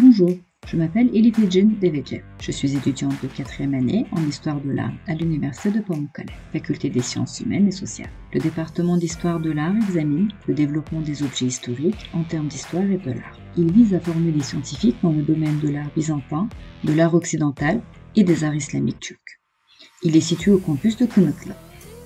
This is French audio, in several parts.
Bonjour, je m'appelle Elifedjine Devece. Je suis étudiante de 4e année en histoire de l'art à l'Université de Pamukkale, faculté des sciences humaines et sociales. Le département d'histoire de l'art examine le développement des objets historiques en termes d'histoire et de l'art. Il vise à former les scientifiques dans le domaine de l'art byzantin, de l'art occidental et des arts islamiques turcs. Il est situé au campus de Kınıklı.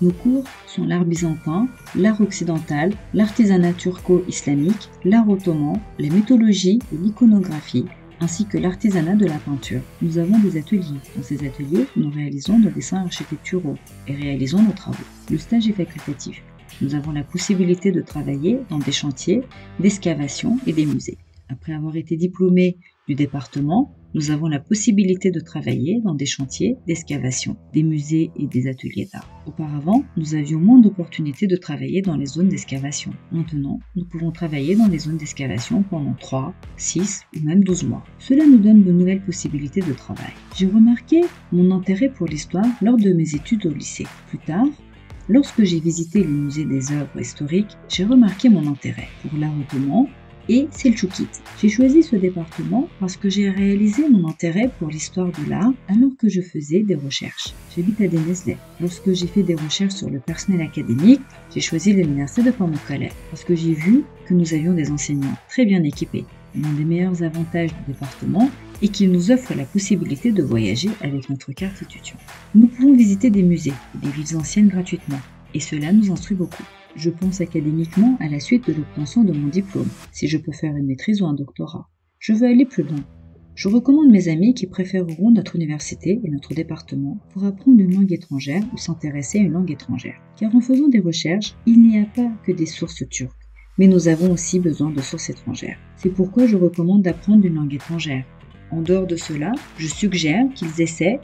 Nos cours sont l'art byzantin, l'art occidental, l'artisanat turco-islamique, l'art ottoman, la mythologie et l'iconographie, ainsi que l'artisanat de la peinture. Nous avons des ateliers. Dans ces ateliers, nous réalisons nos dessins architecturaux et réalisons nos travaux. Le stage est facultatif. Nous avons la possibilité de travailler dans des chantiers, d'excavation et des musées. Après avoir été diplômés du département, nous avons la possibilité de travailler dans des chantiers, d'excavation, des musées et des ateliers d'art. Auparavant, nous avions moins d'opportunités de travailler dans les zones d'excavation. Maintenant, nous pouvons travailler dans les zones d'excavation pendant 3, 6 ou même 12 mois. Cela nous donne de nouvelles possibilités de travail. J'ai remarqué mon intérêt pour l'histoire lors de mes études au lycée. Plus tard, lorsque j'ai visité le musée des œuvres historiques, j'ai remarqué mon intérêt pour l'art ottoman et Selçukide. J'ai choisi ce département parce que j'ai réalisé mon intérêt pour l'histoire de l'art alors que je faisais des recherches. J'habite à Denizli. Lorsque j'ai fait des recherches sur le personnel académique, j'ai choisi l'université de Pamukkale parce que j'ai vu que nous avions des enseignants très bien équipés. L'un des meilleurs avantages du département est qu'il nous offre la possibilité de voyager avec notre carte étudiant. Nous pouvons visiter des musées et des villes anciennes gratuitement et cela nous instruit beaucoup. Je pense académiquement à la suite de l'obtention de mon diplôme, si je peux faire une maîtrise ou un doctorat. Je veux aller plus loin. Je recommande mes amis qui préféreront notre université et notre département pour apprendre une langue étrangère ou s'intéresser à une langue étrangère. Car en faisant des recherches, il n'y a pas que des sources turques, mais nous avons aussi besoin de sources étrangères. C'est pourquoi je recommande d'apprendre une langue étrangère. En dehors de cela, je suggère qu'ils essaient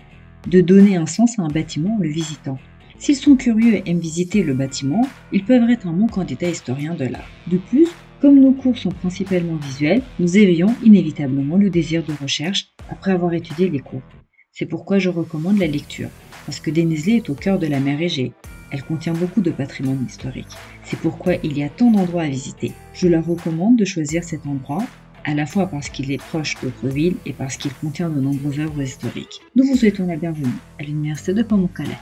de donner un sens à un bâtiment en le visitant. S'ils sont curieux et aiment visiter le bâtiment, ils peuvent être un bon candidat historien de l'art. De plus, comme nos cours sont principalement visuels, nous éveillons inévitablement le désir de recherche après avoir étudié les cours. C'est pourquoi je recommande la lecture, parce que Denizli est au cœur de la mer Égée. Elle contient beaucoup de patrimoine historique. C'est pourquoi il y a tant d'endroits à visiter. Je leur recommande de choisir cet endroit, à la fois parce qu'il est proche d'autres villes et parce qu'il contient de nombreuses œuvres historiques. Nous vous souhaitons la bienvenue à l'Université de Pamukkale.